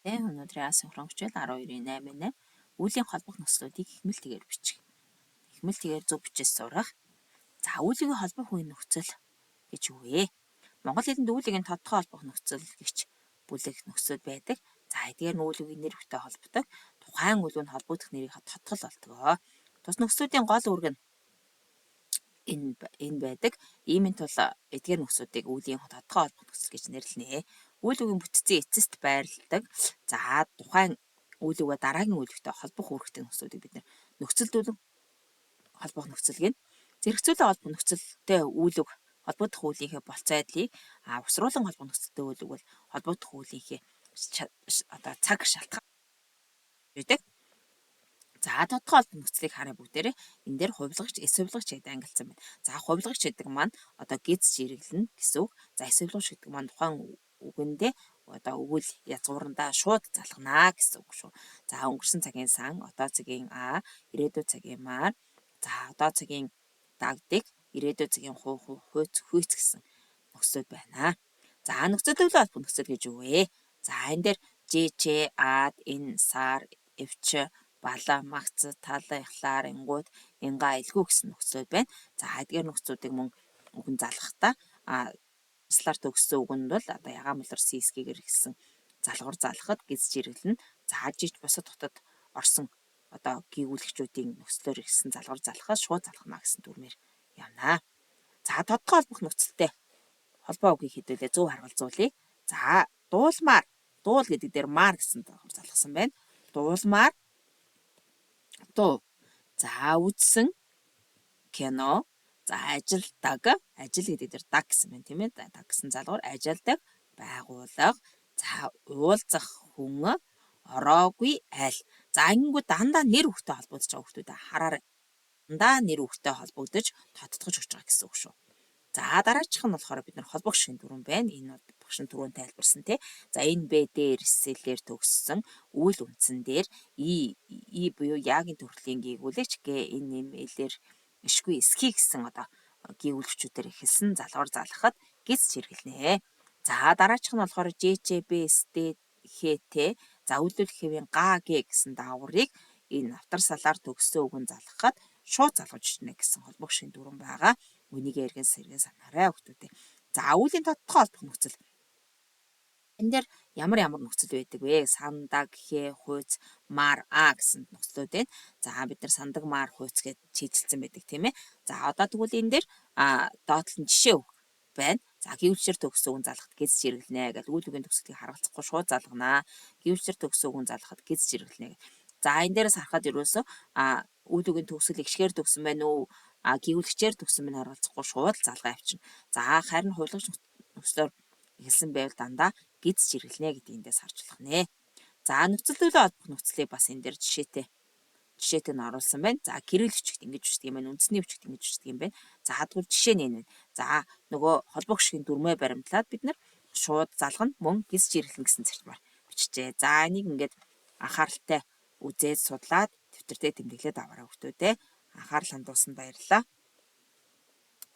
Өнөөдрийн асинхрон хичээл 12:8-8 үүлийн холбох нөхцлүүдийг ихмэлтэгээр бичих. Ихмэлтэгээр зөв бичиж сурах. За үүлийн холбох үеийн нөхцөл гэж юу вэ? Монгол хэлэнд үүлийн тодтогоо холбох нөхцөл гэж бүлэг нөхцөл байдаг. За эдгээр нь үүлийн нэр хүнтэй холбодог. Тухайн үйл нь холбогдох нэрийн тодтогол болдог. Тус нөхцлүүдийн гол үүрэг нь энэ байдаг. Иймийн тул эдгээр нөхцлүүдийг үүлийн тодтогоо холбох нөхцөл гэж нэрлэнэ. Үйл үгийн бүтцийн эцэст байрладаг. За тухайн үйл үгээ дараагийн үйл үгтэй холбох үүрэгтэй нөхцлүүдийг бид нөхцөлдүүлэн холбох нөхцөл гэнэ. Зэрэгцүүлэн холбох нөхцөлтэй үйл үг холбогдох үйлийнхээ болцоо айдлыг усруулан холбох нөхцөлтэй үйл үг бол холбогдох үйлийнхээ цаг шалтгаан байдаг. За тодтогоо холбох нөхцөлийг хараа бүгдээрээ энэ дээр хувилгач, эс хувилгач гэдэг ангилсан байна. За хувилгач гэдэг маань гиз жирэглэн гэсэн үг. За эс хувилгач гэдэг маань тухайн үгэндээ өгвөл язгуурандаа шууд залхнаа гэсэн үг шүү. За өнгөрсөн цагийн сан, одоо цагийн ирээдүйн цагийн маар, за одоо цагийн дагдаг, ирээдүйн цагийн хүйц гэсэн нөхцөл байна. За нөхцөлтэй холбох нөхцөл гэж юу вэ? За энэ дээр жич, ад, ин, сар, эвч, бала, магц, тал, ихлаар, ингууд, инга, илгүү гэсэн нөхцөл байна. За эдгээр нөхцлүүдийг мөн үгэн залгахдаа слар төгссөн үгэнд бол ягаан болор сискигээр хэлсэн залгуур залхад гиз жирэглэн заажиж бусад хотод орсон гүйгүүлэгчүүдийн нөхцлөөр хэлсэн залгуур залхад шууд залхнаа гэсэн дүрмээр явна. За тодтогоо холбох нөхцөлтэй холбоо үгийг хэдүүлээ зөв харгалзуулъя. За дуулмаар, дуул гэдэг дээр маар гэсэн залгуур залхсан байна. Дуулмаар дуу. За үзсэн кино. За ажилдаг, ажил гэдэг дээр даг гэсэн байна тийм ээ. Даг гэсэн залгуур ажилдаг, байгууллага. За уулзах хүн, ороогүй айл. За ингэнгүүт дандаа нэр хүнтэй холбогдож байгаа хүмүүстэй хараарай. Дандаа нэр хүнтэй холбогдож тодтогч өгч байгаа гэсэн үг шүү. За дараачих нь болохоор бид нар холбох шин дүрэн байна. Энэ бол багш нь түрүүн тайлбарсан тий. За энэ Б дээр эсэлээр төгссөн үйл үндсэн дээр И буюу яагийн төрлийн гүйгүүлэгч Г энэ нэмэлэр ишгүй эсхий гэсэн гүйгүүлэгчүүдээр эхэлсэн залгуур залхахад гиз чиргэлнэ. За дараачих нь болохоор ЖЧБ СТ ХТ за үйлдвэрлэх хэвийн га Г гэсэн дааврыг энэ автар салаар төгссөн үгэн залхахад шууд залгаж ичнэ гэсэн холбох шин дүрэн байгаа. Үнийг эргэн сэргэн санаарай хүүхдүүдээ. За үүлийн тодтогоо холбох нөхцөл. Энэ дээр ямар нөхцөл байдаг вэ? Сандаг, хэ, хүйц, маар, гэсэн нөхцлүүд байна. За бид нар сандаг, маар, хүйц гэж чийдэлсэн байдаг тийм ээ. За одоо тэгвэл энэ дээр доотлон жишээ үг байна. За гүйвчээр төгссөн үгэн залхахад гиз жирэглэнэ гэдэг үйл үгийн төгсгөлийг харгалзахгүй шууд залганаа. Гүйвчээр төгссөн үгэн залхахад гиз жирэглэнэ гэдэг. За энэ дээрээс харахад ерөөсөө үйл үгийн төгсгөл ихшгээр төгсөн байна уу? Гүйвлэгчээр төгсөн байна харгалзахгүй шууд залгаа авчина. За харин хувилгач нөхцлөөр эхэлсэн байвал дандаа гиз жирэглэнэ гэдэг эндээс харж болох нэ. За нөхцөлтэй холбох нөхцөлийг бас энэ дээр жишээтэй нь оруулсан байна. За кирилл бичигт ингэж бичдэг юм байна. Үндэсний бичигт ингэж бичдэг юм байна. За тэгвэл жишээ нь энэ байна. За нөгөө холбох шигийн дүрмээ баримтлаад бид нар шууд залгана мөн гиз жирэглэн гэсэн зарчмаар бичжээ. За энийг ингээд анхааралтай үзээд судлаад дэвтэртээ тэмдэглээд аваарай хүүхдүүдээ. Анхаарал хандуулсанд баярлалаа.